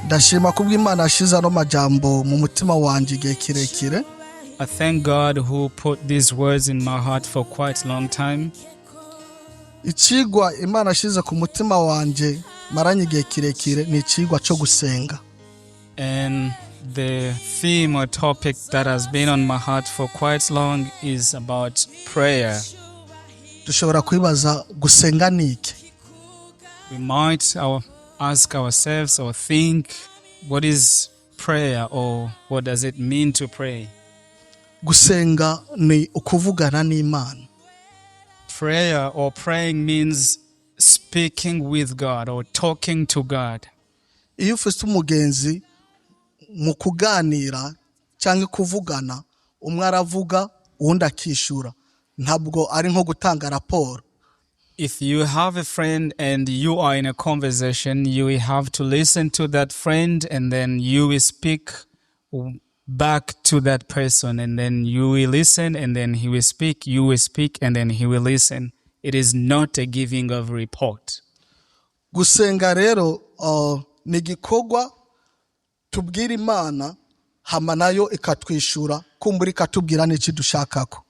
Ndashima kubw'Imana ashize ano majambo mu mutima wanje igihe kirekire. I thank God who put these words in my heart for quite a long time. Icigwa Imana ashize ku mutima wanje maranye igihe kirekire ni icigwa cyo gusenga. And the theme or topic that has been on my heart for quite long is about prayer. Dushobora kwibaza gusenga niki? We might ask ourselves or think, what is prayer, or what does it mean to pray? Gusenga ni ukuvugana n'Imana. Prayer or praying means speaking with God or talking to God. Iyo ufite umugenzi mu kuganira cyangwa kuvugana, umwe aravuga uwundi akishura, ntabwo ari nko gutanga raporo. If you have a friend and you are in a conversation, you will have to listen to that friend and then you will speak back to that person, and then you will listen and then he will speak, you will speak and then he will listen. It is not a giving of report. Gusenga rero ni gikorwa tubwira Imana hama nayo ikatwishura kumbura ikatubwira n'iki dushakako.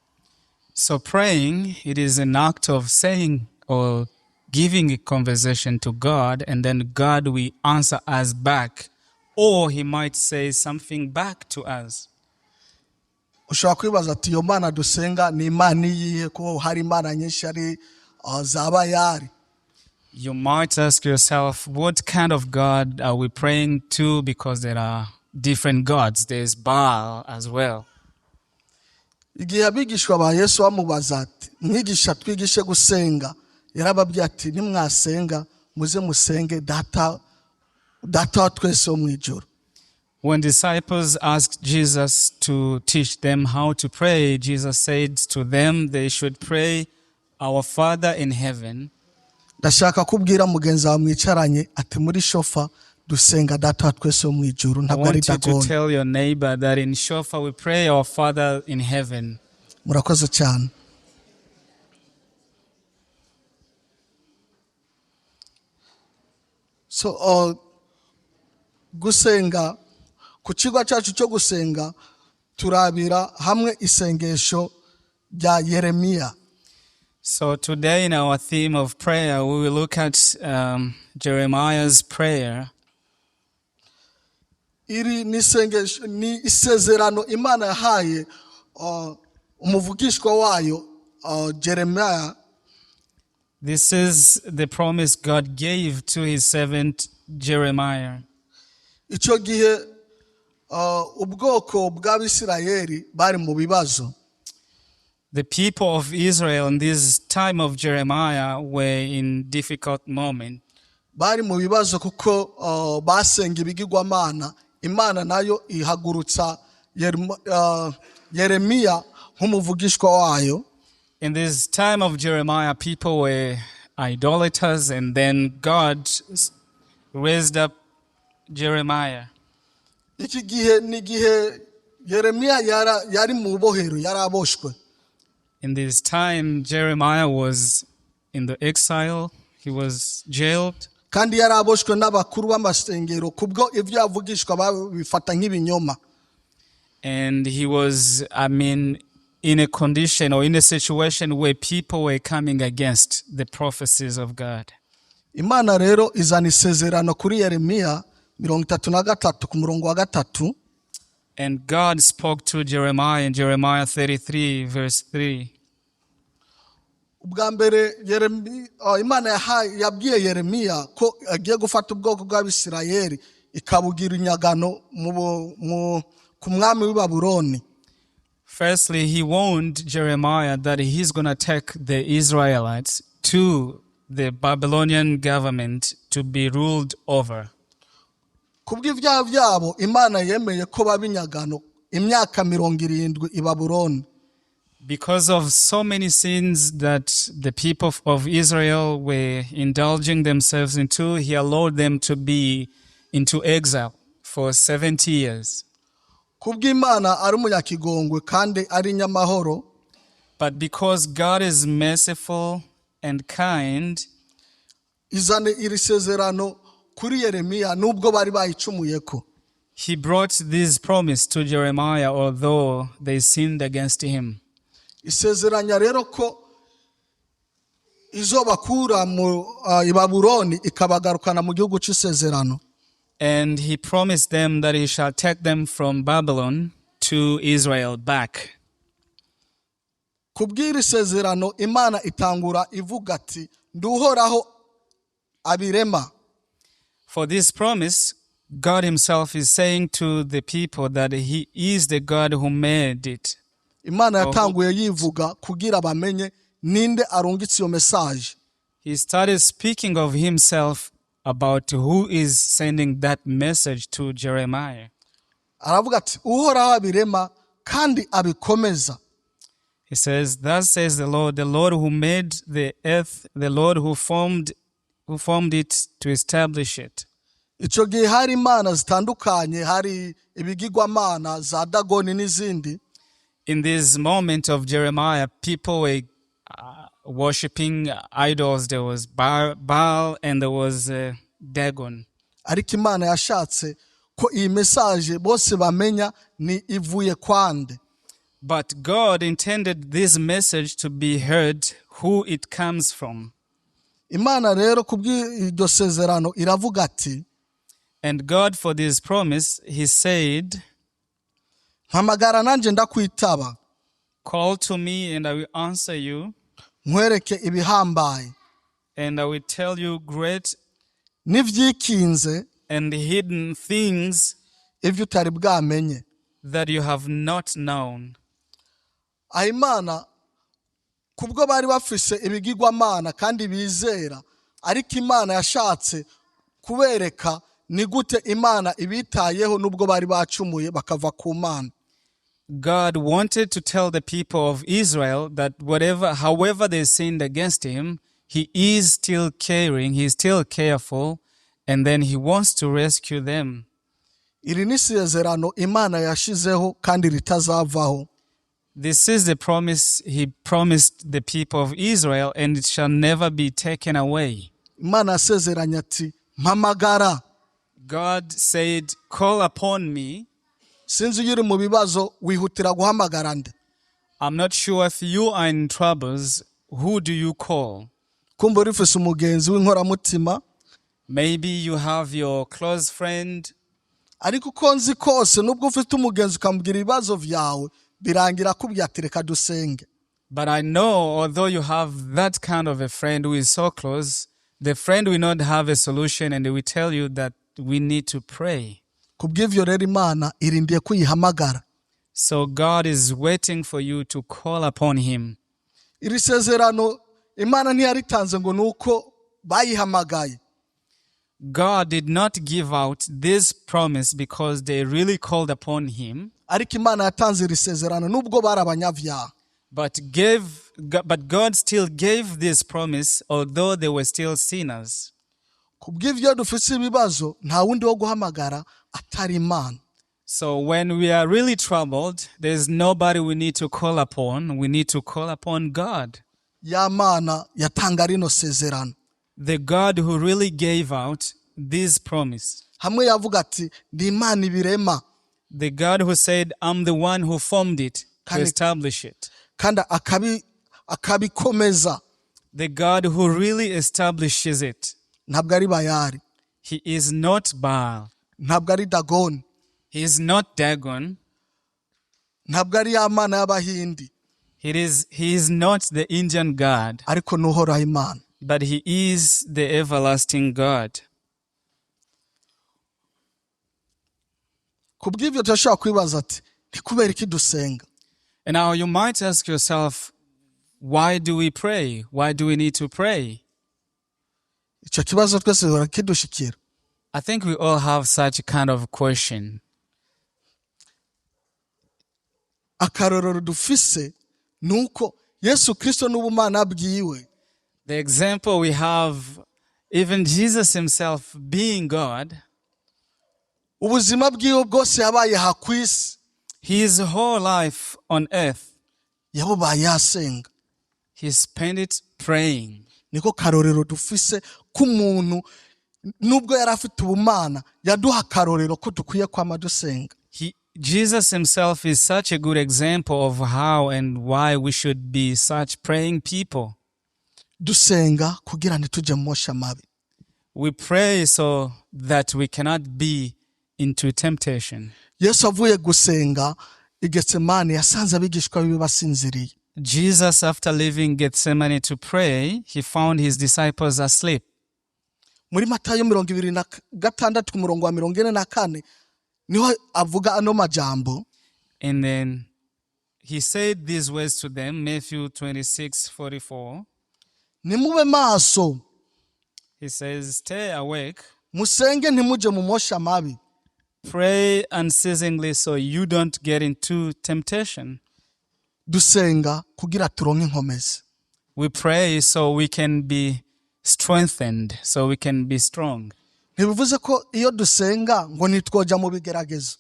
So praying, it is an act of saying or giving a conversation to God, and then God will answer us back, or he might say something back to us. Ushobora kwibaza ati iyo Mana dusenga ni Imana iyihe ko hari Imana nyinshi ari zabayari? You might ask yourself, what kind of God are we praying to? Because there are different gods. There's Baal as well. Igihe abigishwa ba Yesu bamubaza ati mwigisha twigishe gusenga, yarababwiye ati nimwasenga muze musenge data wa twese wo mwijuru. When disciples asked Jesus to teach them how to pray, Jesus said to them they should pray, Our Father in heaven. Ndashaka kubwira mugenzi wawe mwicaranye ati muri shofa dusenga data wa twese wo mwijuru, ntabwo ari I want you to dagoni. tell your neighbor that in Shofa we pray our Father in heaven. Murakoze cyane. So gusenga ku kigo cyacu cyo gusenga turabira hamwe isengesho rya Yeremiya. So today in our theme of prayer, we will look at Jeremiah's prayer. Iri ni isengesho, ni isezerano Imana yahaye umuvugishwa wayo Jeremiah. This is the promise God gave to his servant Jeremiah. Icyo gihe ubwoko bw'Abisirayeli bari mu bibazo. The people of Israel in this time of Jeremiah were in difficult moment. Bari mu bibazo kuko basenga ibigirwamana, Imana nayo ihagurutsa Yeremiya nk'umuvugishwa wayo. In this time of Jeremiah, people were idolaters, and then God raised up Jeremiah. Iki gihe ni gihe Yeremiya yari mu bohero, yaraboshwe. In this time, Jeremiah was in the exile. He was jailed. Kandi yaraboshwe n'abakuru b'amasengero kubwo ivyo yavugishwa babifata nk'ibinyoma. And he was, in a condition or in a situation where people were coming against the prophecies of God. Imana rero izana isezerano kuri Yeremiya 33 ku murongo wa 3. And God spoke to Jeremiah in Jeremiah 33 verse 3. Ubwa mbere Imana yabwiye Yeremiya ko agiye gufata ubwoko bw'Abisirayeli ikabugira inyagano ku mwami w'i Babuloni. Firstly, he warned Jeremiah that he's going to take the Israelites to the Babylonian government to be ruled over. Kubw'ivyaha vyabo Imana yemeye ko baba inyagano imyaka 70 i Babuloni. Because of so many sins that the people of Israel were indulging themselves into, he allowed them to be into exile for 70 years. Kubw'Imana ari umunyakigongwe kandi ari nyamahoro. But because God is merciful and kind, izane iri sezerano kuri Yeremiya nubwo bari bayicumuyeko. He brought this promise to Jeremiah, although they sinned against him. Isezeranya rero ko izobakura mu i Babuloni ikabagarukana mu gihugu c'isezerano. And he promised them that he shall take them from Babylon to Israel back. Kubwira isezerano Imana itangura ivuga ati nduhoraho abirema. For this promise, God himself is saying to the people that he is the God who made it. Imana yatanguye yivuga kugira bamenye ninde arungitse iyo message. He started speaking of himself about who is sending that message to Jeremiah. Aravuga ati uhoraho abirema kandi abikomeza. He says, thus says the Lord who made the earth, the Lord who formed it to establish it. Ico gihe hari imana zitandukanye, hari ibigirwamana za Dagoni n'izindi. In this moment of Jeremiah, people were worshipping idols. There was Baal and there was Dagon. Ariko Imana yashatse ko iyi message bose bamenya ni ivuye kwande. But God intended this message to be heard who it comes from. Imana rero kubw'iryo sezerano iravuga ati, and God for this promise, he said, mpamagara nanje ndakwitaba. Call to me and I will answer you. Nkwereke ibihambaye. And I will tell you great n'ivyikinze and hidden things ivyo utari bwamenye. That you have not known. Imana kubwo bari bafise ibigirwamana kandi bizera, ariko Imana yashatse kubereka ni gute Imana ibitayeho nubwo bari bacumuye bakava ku Mana. God wanted to tell the people of Israel that however they sinned against him, he is still caring, he is still careful, and then he wants to rescue them. Iri ni isezerano Imana yashizeho kandi ritazavaho. This is the promise he promised the people of Israel, and it shall never be taken away. Imana yasezeranya ati mpamagara. God said, call upon me. Sinzi yuri mu bibazo wihutira guhamagara nde. I'm not sure if you are in troubles, who do you call? Kumva urifise umugenzi w'inkoramutima. Maybe you have your close friend. Ariko uko nzi kose nubwo ufite umugenzi ukamubwira ibibazo vyawe birangira kubwira ati reka dusenge. But I know, although you have that kind of a friend who is so close, the friend will not have a solution and they will tell you that we need to pray. Kubw'ivyo rero Imana irindiye kuyihamagara. So God is waiting for you to call upon him. Iri sezerano Imana ntiyaritanze ngo nuko bayihamagaye. God did not give out this promise because they really called upon him. Ariko Imana yatanze iri sezerano nubwo bari abanyavyaha. But God still gave this promise although they were still sinners. Kubw'ivyo dufise ibibazo nta wundi wo guhamagara atari Imana. So when we are really troubled, there's nobody we need to call upon. We need to call upon God. Ya Mana yatanga rino sezerano. The God who really gave out this promise. Hamwe yavuga ati ndi Imana ibirema. The God who said, I'm the one who formed it to establish it. Kanda akabikomeza. The God who really establishes it. Ntabwo ari Bayali. He is not Baal. Ntabwo ari Dagon. He is not Dagon. Ntabwo ari ya Mana y'Abahindi. He is not the Indian God. Ariko nuhoraho Imana. But he is the everlasting God. Kubw'ivyo turashobora kwibaza ati ni kubera iki dusenga? And now you might ask yourself, why do we pray? Why do we need to pray? Ico kibazo twese hora kidushikira. I think we all have such a kind of question. Akarorero dufise nuko Yesu Kristo n'ubumana bwiwe. The example we have, even Jesus himself being God, ubuzima bwiwe bwose yabaye aha kwisi. His whole life on earth, yabubaye yasenga. he spent it praying. Niko karorero dufise k'umuntu nubwo yari afite ubumana yaduha karorero ko dukwiye kwama dusenga. Jesus himself is such a good example of how and why we should be such praying people. Dusenga kugira ntituje mu mosha mabi. We pray so that we cannot be into temptation. Yesu avuye gusenga i Getsemani yasanze abigishwa biwe basinziriye. Jesus, after leaving Gethsemane to pray, he found his disciples asleep. Muri Matayo 26 ku murongo wa 44 niho avuga ano majambo. And then he said these words to them, Matthew 26:44. Nimube maso. He says, stay awake. Musenge ntimuje mu mosha mabi. Pray unceasingly so you don't get into temptation. Dusenga kugira turonke inkomezi. We pray so we can be strengthened, so we can be strong. Ntibivuze ko iyo dusenga ngo nitwoja mu bigeragezo.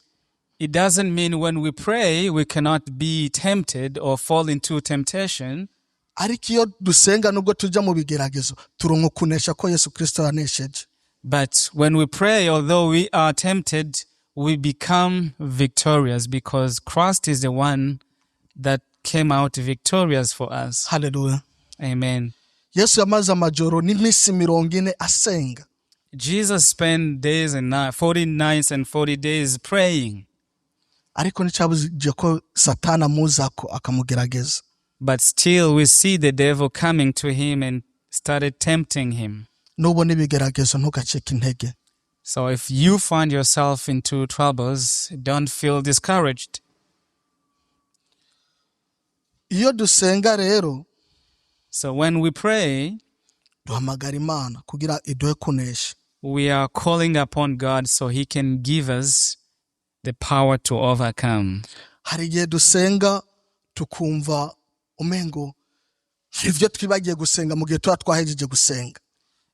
It doesn't mean when we pray we cannot be tempted or fall into temptation. Ariko iyo dusenga nubwo tuja mu bigeragezo turonka kunesha ko Yesu Kristo yanesheje. But when we pray, although we are tempted, we become victorious because Christ is the one that came out victorious for us. Hallelujah. Amen. Yesu yamaze amajoro n'imisi 40 asenga. Jesus spent days and 40 nights and 40 days praying. Ariko nicabuje ko Satana muzako akamugerageza. But still we see the devil coming to him and started tempting him. Nubona ibigeragezo ntugacike intege. So if you find yourself into troubles, don't feel discouraged. Iyo dusenga rero, so when we pray, duhamagara Imana kugira iduhe kunesha. We are calling upon God so he can give us the power to overcome. Hari igihe dusenga tukumva umengo hari ivyo twibagiye gusenga mu gihe tuba twahejeje gusenga.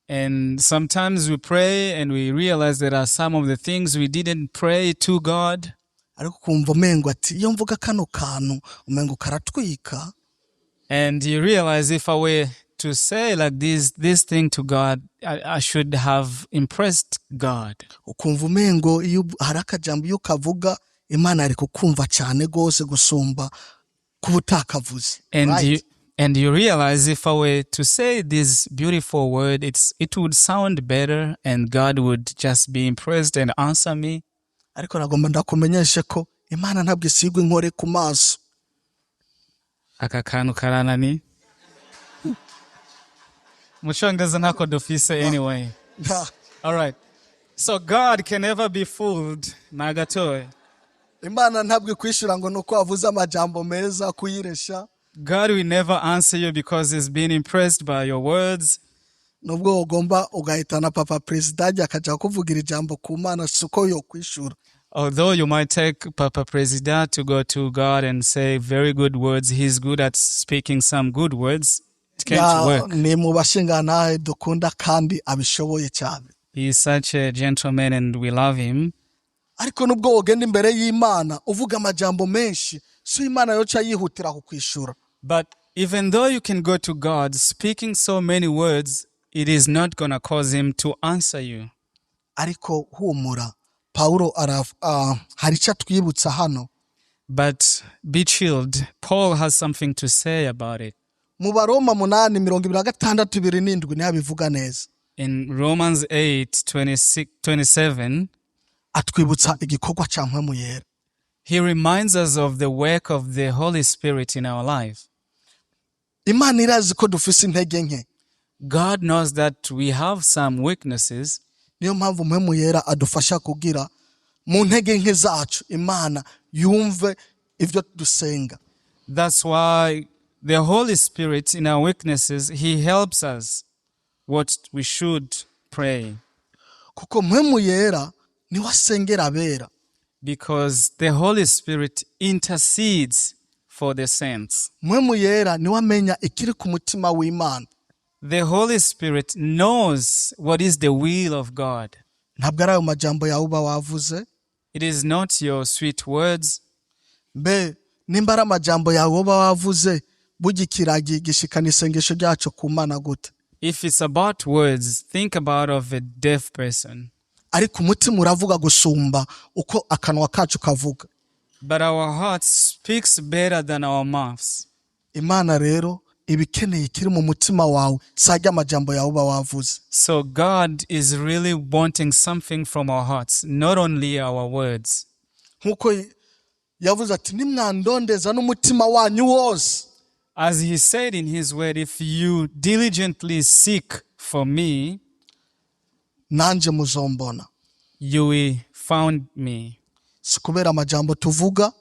And sometimes we pray and we realize there are some of the things we didn't pray to God. Ariko kumva umengo ati iyo mvuga kano kantu umengo karatwika. And you realize if I were to say like this thing to God, I should have impressed God. Ukumva umengo iyo hari akajambo iyo kavuga Imana ari kukumva cyane gose gusumba kubutakavuze. And you realize if I were to say this beautiful word, it would sound better and God would just be impressed and answer me. Ariko nagomba ndakumenyeshe ko Imana ntabwo isigwa inkore ku maso. Aka kantu karanani. Muchongeza ntako dufise anyway. All right. So God can never be fooled. Nagatoe. Imana ntabwo ikwishura ngo nuko avuze amajambo meza kuyiresha. God will never answer you because he's been impressed by your words. Nubwo ugomba ugahitana papa president akaja kuvugira ijambo ku Mana suko yo kwishura. Although you might take Papa President to go to God and say very good words, he's good at speaking some good words. It can't work. Ni mu bashingana dukunda kandi abishoboye cyane. He is such a gentleman and we love him. Ariko nubwo ugenda imbere y'Imana uvuga amajambo menshi, so Imana yoca yihutira kukwishura. But even though you can go to God speaking so many words, it is not going to cause him to answer you. Ariko humura. Paulo hari icyo twibutsa hano. But be chilled. Paul has something to say about it. Mu Baroma 8:26-27 niho abivuga neza. In Romans 8:26-27, atwibutsa igikorwa cya Mpwemu Yera. He reminds us of the work of the Holy Spirit in our life. Imana irazi ko dufise intege nke. God knows that we have some weaknesses. Niyo mpamvu Mpwemu Yera adufasha kugira mu ntege nke zacu Imana yumve ivyo dusenga. That's why the Holy Spirit in our weaknesses, he helps us what we should pray. Kuko Mpwemu Yera niwe asengera abera. Because the Holy Spirit intercedes for the saints. Mpwemu Yera niwe amenya ikiri ku mutima w'Imana. The Holy Spirit knows what is the will of God. Ntabwo ari ayo majambo yawe uba wavuze. It is not your sweet words. Be nimba ari amajambo yawe uba wavuze bugikiragi gishikana isengesho ryacu ku Mana gute. If it's about words, think about of a deaf person. ariko umutima uravuga gusumba uko akanwa kacu kavuga. But our heart speaks better than our mouths. Imana rero ibikeneye kiri mu mutima wawe sajya amajambo yawe uba wavuze. So God is really wanting something from our hearts, not only our words. Nkuko yavuze ati nimwandondeza n'umutima wanyu wose. As he said in his word, if you diligently seek for me, nanje muzombona. you will find me. Si kubera amajambo tuvuga,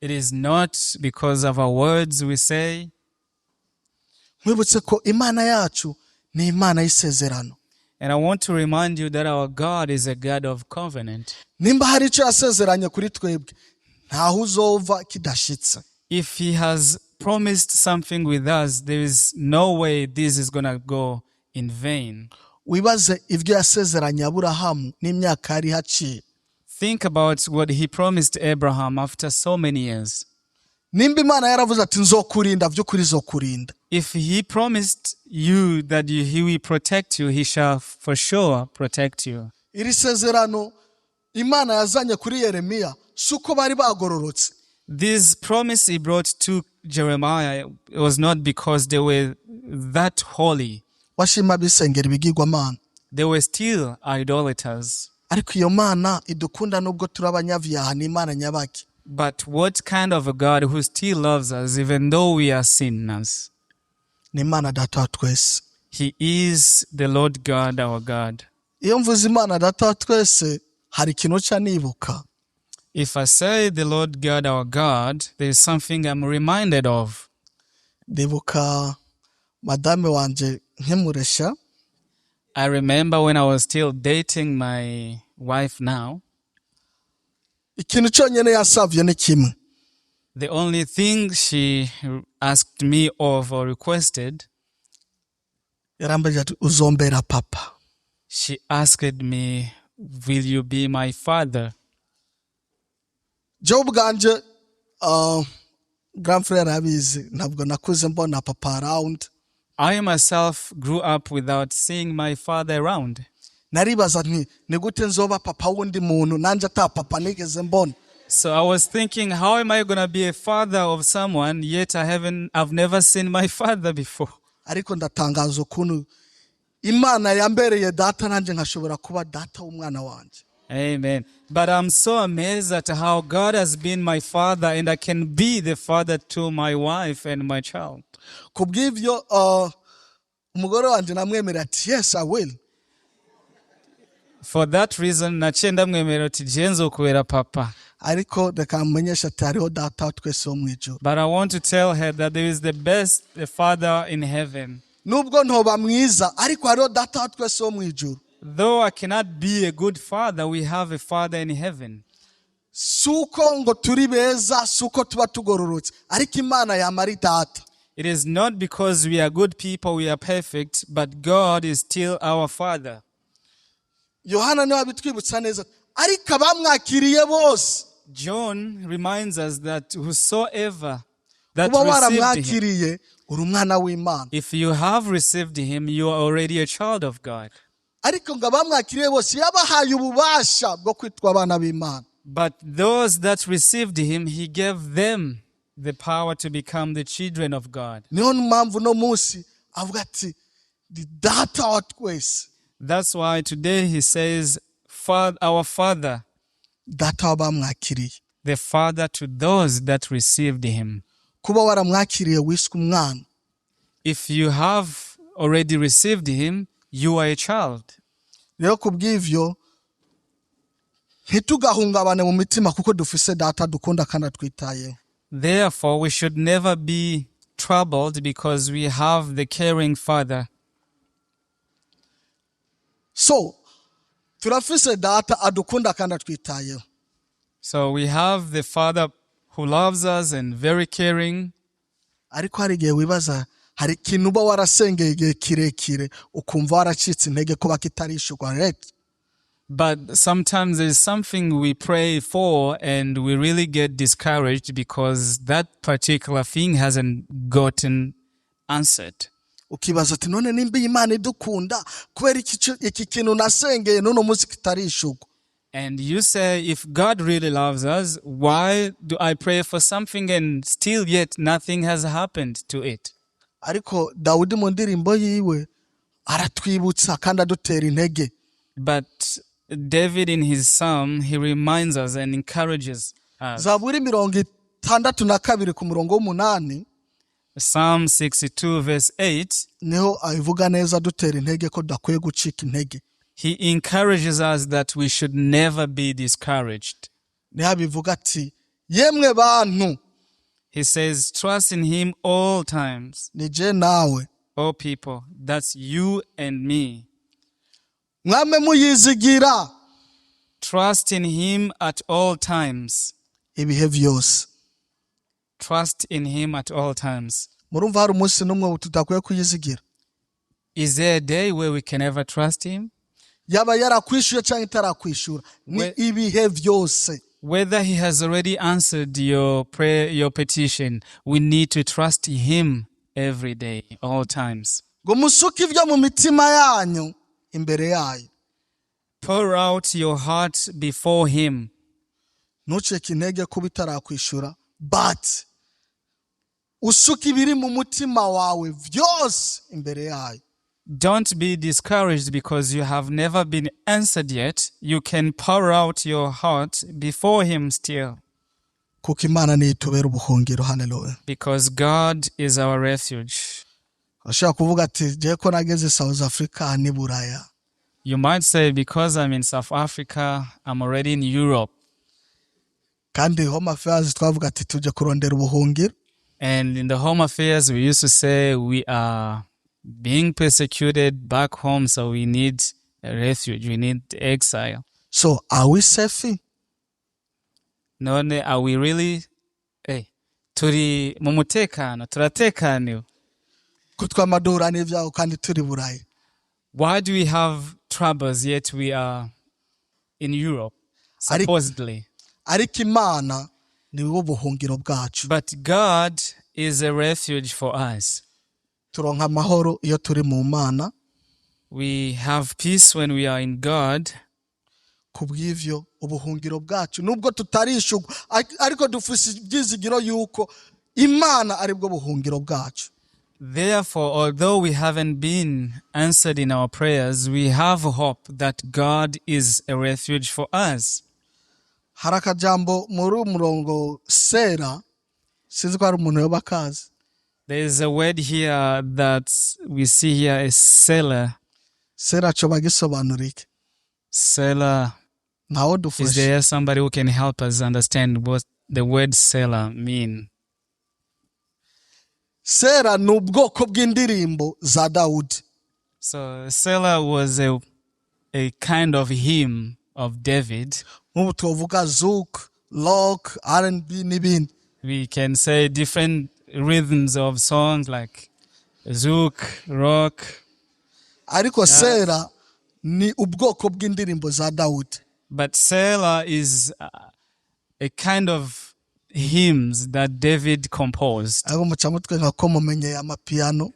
It is not because of our words we say. mwibutse ko Imana yacu ni Imana y'isezerano. And I want to remind you that our God is a God of covenant. Nimba hari icyo yasezeranye kuri twebwe ntaho uzova kidashitse. If he has promised something with us, there is no way this is going to go in vain. Wibaze ivyo yasezeranye Aburahamu n'imyaka yari haciye. Think about what he promised Abraham after so many years. Nimba Imana yaravuze ati nzokurinda vy'ukuri zokurinda. If he promised you that he will protect you, he shall for sure protect you. Iri sezerano Imana yazanye kuri Yeremiya suko bari bagororotse. This promise he brought to Jeremiah was not because they were that holy. Washima bisengera ibigirwamana. They were still idolaters. Ariko iyo Mana idukunda nubwo turi abanyavyaha ni Imana nyabaki. But what kind of a God who still loves us even though we are sinners? Ni Imana data wa twese. He is the Lord God, our God. Iyo mvuze Imana data wa twese hari ikintu ca nibuka. If I say the Lord God, our God, there is something I'm reminded of. Ndibuka madame wanje nkimuresha. I remember when I was still dating my wife now, Ikintu cyonyene yasavye ni kimwe. the only thing she asked me of or requested, Yarambajije ati uzombera papa. she asked me, will you be my father? Jewe ubwanje grand frère abizi ntabwo nakuze mbona papa around. I myself grew up without seeing my father around. Naribaza nti ni gute nzoba papa wundi muntu nanje ata papa nigeze mbona. So I was thinking, how am I going to be a father of someone yet I've never seen my father before? Ariko ndatangaza ukuntu Imana yambereye data nanje nkashobora kuba data w'umwana wanje. Amen. But I'm so amazed at how God has been my father and I can be the father to my wife and my child. Kubw'ivyo umugore wanje namwemerera ati yes I will. For that reason, naciye ndamwemerera ati je nzokubera papa. Ariko reka mumenyesha ati hariho data wa twese wo mw'ijuru. But I want to tell her that there is the father in heaven. Nubwo ntoba mwiza ariko hariho data wa twese wo mw'ijuru. Though I cannot be a good father, we have a father in heaven. Suko ngo turi beza, suko tuba tugororotse, ariko Imana yamari data. It is not because we are good people, we are perfect, but God is still our father. Yohana niwe abitwibutsa neza, ariko abamwakiriye bose. John reminds us that whosoever that Kuba received him, waramwakiriye uri umwana w'Imana. if you have received him, you are already a child of God. Ariko ngo abamwakiriye bose yabahaye ububasha bwo kwitwa abana b'Imana. But those that received him, he gave them the power to become the children of God. Niyo mpamvu no munsi avuga ati di data wa twese. That's why today he says, our Father, Data w'abamwakiriye. the Father to those that received him. Kuba waramwakiriye wiswe umwana. If you have already received him, you are a child. Rero kubw'ivyo ntitugahungabane mu mitima kuko dufise data dukunda kandi atwitayeho. Therefore, we should never be troubled because we have the caring Father. So, turafise data adukunda kandi atwitayeho. So we have the Father who loves us and very caring. Ariko hari igihe wibaza hari ikintu uba warasengeye igihe kirekire ukumva waracitse intege kuba kitarishurwa right? But sometimes there's something we pray for and we really get discouraged because that particular thing hasn't gotten answered. ukibaza ati none nimba Imana idukunda kubera iki kintu nasengeye none umunsi kitarishugwa. And you say, if God really loves us, why do I pray for something and still yet nothing has happened to it? Ariko Dawudi mu ndirimbo yiwe aratwibutsa kandi adutera intege. But David in his psalm, he reminds us and encourages us. Zaburi 62 ku murongo w'8 Psalm 62 verse 8, niho abivuga neza dutera intege ko dakwiye gucika intege. he encourages us that we should never be discouraged. Niho abivuga ati yemwe bantu, He says, trust in him all times. nije nawe, All people, that's you and me. mwame muyizigira Trust in him at all times. ibihe vyose. Trust in him at all times. Murumva hari umunsi n'umwe tudakwiye kuyizigira? Is there a day where we can ever trust him? Yaba yarakwishuye cyangwa itarakwishura, ni ibihe vyose. Whether he has already answered your prayer, your petition, we need to trust him every day, all times. Ngo musuke ivyo mu mitima yanyu imbere yayo. Pour out your heart before him. Ntucike intege kuba itarakwishura, but usuke ibiri mu mutima wawe vyose imbere yayo. Don't be discouraged because you have never been answered yet. You can pour out your heart before him still. Kuko Imana niyo itubera ubuhungiro. Hallelujah. Because God is our refuge. Ashaka kuvuga ati je ko nageze South Africa ni Buraya. You might say, because I'm in South Africa, I'm already in Europe. Kandi Home Affairs twavuga ati tuje kurondera ubuhungiro. And in the Home Affairs, we used to say we are being persecuted back home, so we need a refuge, we need exile. So are we safe? None, are we really? Turi mu mutekano, turatekaniwe. Kutwamadura n'ivyaho kandi turi Buraya. Why do we have troubles yet we are in Europe, supposedly? Ariko Imana niwo buhungiro bwacu. But God is a refuge for us. Turonka amahoro iyo turi mu Mana. We have peace when we are in God. Kubw'ivyo ubuhungiro bwacu nubwo tutarishugwa ariko dufise ibyizigiro yuko Imana ari bwo buhungiro bwacu. Therefore, although we haven't been answered in our prayers, we have hope that God is a refuge for us. Hari akajambo muri umurongo Sera, sinzi ko hari umuntu yoba akazi. There is a word here that we see here as Selah. Sera coba gisobanura iki? Selah. Ntawo Is dufashe. there somebody who can help us understand what the word Selah mean? Sera ni ubwoko bw'indirimbo za Dawudi. So Selah was a kind of hymn of David. Nk'ubu tuvuga zouk, rock, R&B n'ibindi. We can say different rhythms of songs like zouk, rock. Ariko Sera ni ubwoko bw'indirimbo za Dawudi. But Selah is a kind of hymns that David composed. Ariko muca mutwe nka ko mumenye amapiano.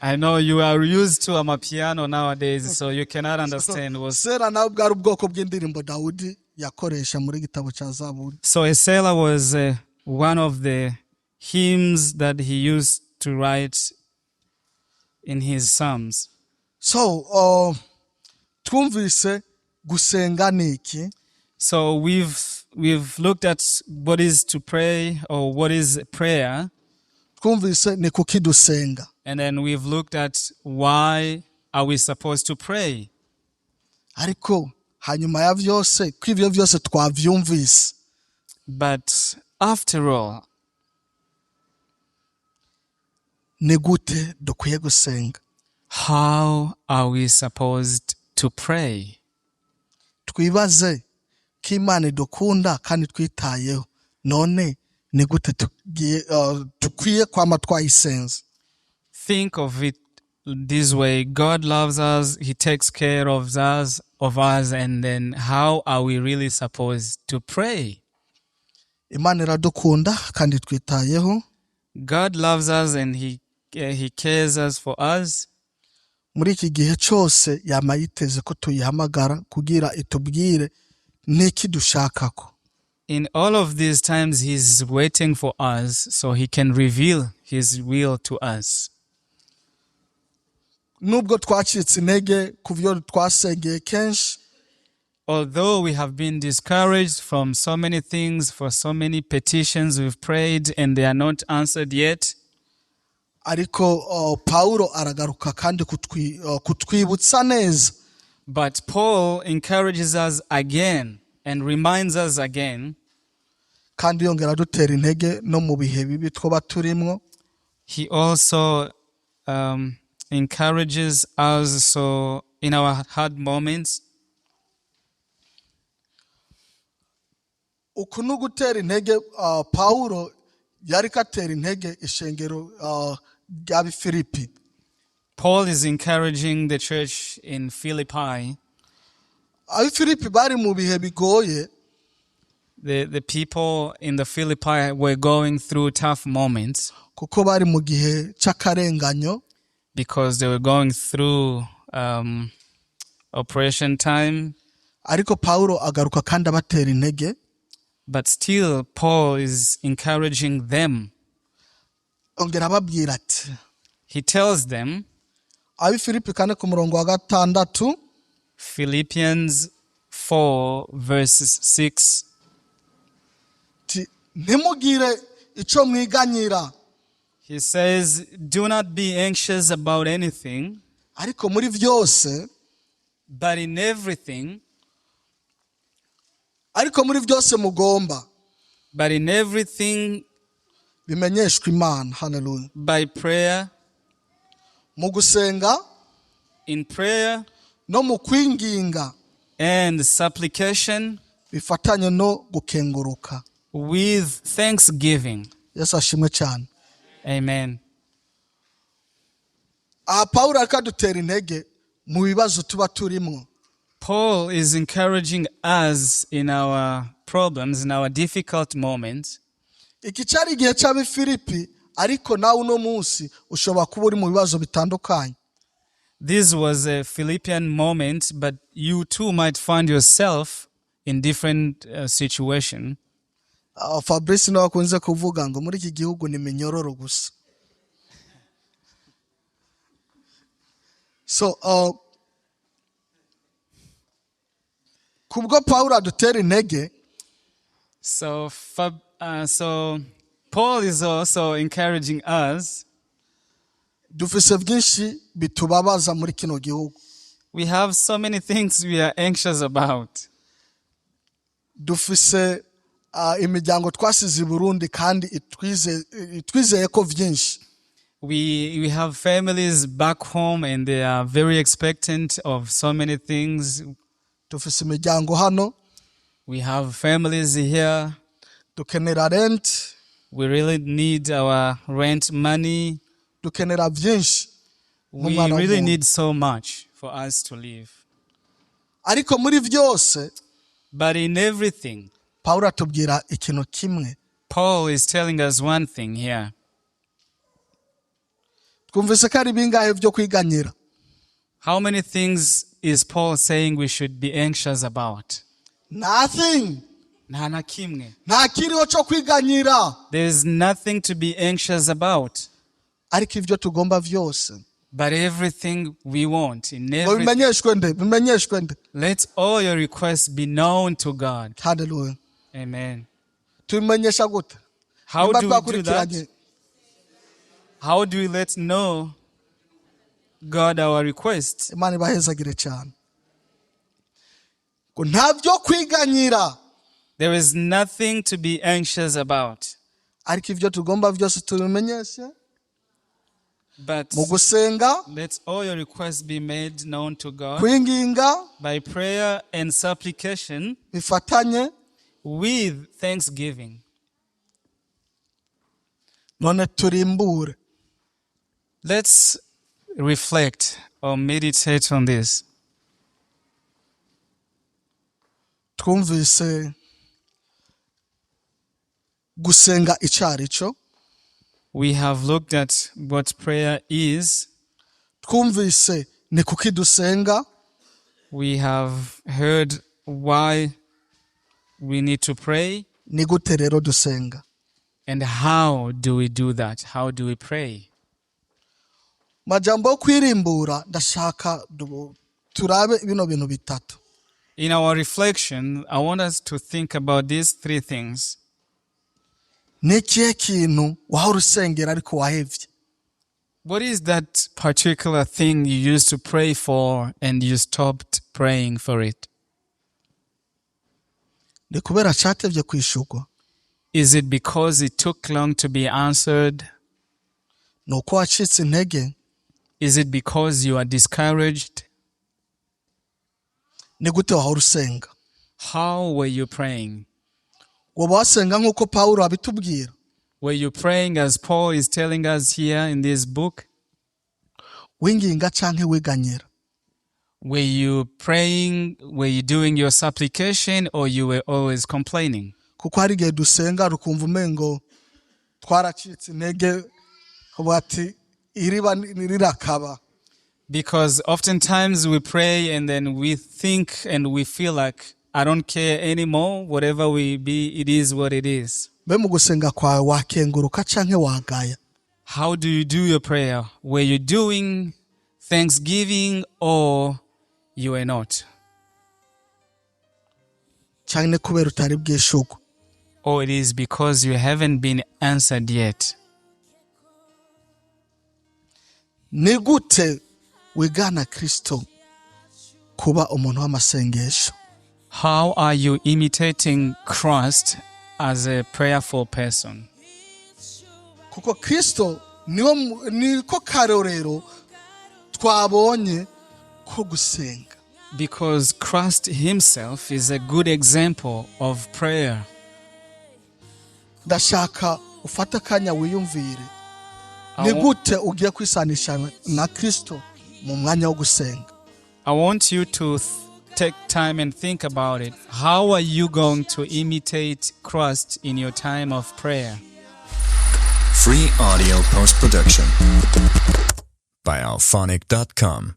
I know you are used to amapiano nowadays, so you cannot understand what. Sera nawe bwari ubwoko bw'indirimbo Dawudi yakoresha muri gitabo ca Zaburi. So a Selah was one of the hymns that he used to write in his psalms. So twumvise gusenga niki. So we've looked at what is to pray or what is prayer, Twumvise ni kuki dusenga. and then we've looked at why are we supposed to pray. Ariko hanyuma ya vyose kw'ivyo vyose twavyumvise. But after all, Ni gute dukwiye gusenga? how are we supposed to pray? Twibaze ko Imana idukunda kandi twitayeho. None ni gute dukwiye kwama twayisenza? Think of it this way: God loves us, He takes care of us, and then how are we really supposed to pray? Imana iradukunda kandi twitayeho. God loves us and He he cares us for us. muri iki gihe cyose yama yiteze ko tuyihamagara kugira itubwire n'iki dushakako. In all of these times, he's waiting for us so he can reveal his will to us. Nubwo twacitse intege ku byo twasengeye kenshi, Although we have been discouraged from so many things, for so many petitions we've prayed and they are not answered yet, ariko Paulo aragaruka kandi kutwibutsa neza. but Paul encourages us again and reminds us again. Kandi yongera dutera intege no mu bihe bibi twoba turimwo. He also encourages us so in our hard moments. Uku ni ugutera intege Paulo yari katera intege ishengero ry'Abifilipi. Paul is encouraging the church in Philippi. Abifilipi bari mu bihe bigoye, The people in the Philippi were going through tough moments kuko bari mu gihe cy'akarenganyo, because they were going through oppression time. ariko Paulo agaruka kandi abatera intege. But still, Paul is encouraging them. Ongera ababwira ati, He tells them, Abifilipi 4 ku murongo wa 6, Philippians 4 verses 6, ntimugire icyo mwiganyira, he says, do not be anxious about anything, ariko muri byose mugomba but in everything bimenyeshwa Imana. Hallelujah. by prayer, Mu gusenga in prayer no mu kwinginga and supplication bifatanye no gukenguruka. with thanksgiving. Yesu ashimwe cyane. Amen. Aha Paulo akadutera intege mu bibazo tuba turimo. Paul is encouraging us in our problems, in our difficult moments. Iki cyari igihe cy'Abifilipi, ariko nawe uno munsi ushobora kuba uri mu bibazo bitandukanye. This was a Philippian moment, but you too might find yourself in different situation. Fabrice nawe akunze kuvuga ngo muri iki gihugu ni minyororo gusa. So kubwo Paulo adutera intege, So Paul is also encouraging us. dufise byinshi bitubabaza muri kino gihugu. We have so many things we are anxious about. Dufise imiryango twasize i Burundi kandi itwizeye ko byinshi. We have families back home and they are very expectant of so many things. Dufise imiryango hano, We have families here. dukenera rent, We really need our rent money. dukenera byinshi. We really need so much for us to live. Ariko muri byose But in everything, Paulo atubwira ikintu kimwe. Paul is telling us one thing here. Twumvise ko ari bingahe byo kwiganyira. How many things is Paul saying we should be anxious about? Nothing. Nta na kimwe. Nta kiriho cyo kwiganyira. There is nothing to be anxious about. Ariko ibyo tugomba byose, But everything we want, in ngo everything, bimenyeshwe nde. let all your requests be known to God. Hallelujah. Amen. Tubimenyesha gute? How Nimba do we do twakurikiranye, that? How do we let know God our requests? Imana ibahezagire cyane. Ngo nta byo kwiganyira, There is nothing to be anxious about. ariko ibyo tugomba byose tubimenyeshe But mu gusenga, let all your requests be made known to God kwinginga, by prayer and supplication bifatanye. with thanksgiving. None turimbure. Let's reflect or meditate on this. Twumvise gusenga icyo ari cyo. We have looked at what prayer is. twumvise ni kuki dusenga, We have heard why we need to pray. ni gute rero dusenga. And how do we do that? How do we pray? Majambo yo kwirimbura ndashaka turabe bino bintu bitatu. In our reflection, I want us to think about these three things. Ni ikihe kintu wahora usengera ariko wahevye? What is that particular thing you used to pray for and you stopped praying for it? Ni kubera catevye kwishurwa? Is it because it took long to be answered? Ni uko wacitse intege? Is it because you are discouraged? Ni gute wahora usenga? How were you praying? Woba wasenga nk'uko Pawulo abitubwira? Were you praying as Paul is telling us here in this book? Winginga canke wiganyira? Were you praying, were you doing your supplication, or you were always complaining? Kuko hari igihe dusenga rukumva umengo twaracitse intege bati iriba rirakaba. Because oftentimes we pray and then we think and we feel like, I don't care anymore, whatever we be, it is what it is. Be mu gusenga kwawe wakenguruka canke wagaya? How do you do your prayer? Were you doing thanksgiving or you were not? Canke ni kubera utari bwishurwe? Or it is because you haven't been answered yet? Ni gute wigana Kristo kuba umuntu w'amasengesho? How are you imitating Christ as a prayerful person? Kuko Kristo niko karorero twabonye ko gusenga. Because Christ himself is a good example of prayer. Ndashaka ufata akanya wiyumvire. Ni gute ugiye kwisanisha na Kristo mu mwanya wo gusenga? I want you to take time and think about it. How are you going to imitate Christ in your time of prayer? Free audio post-production by alphonic.com.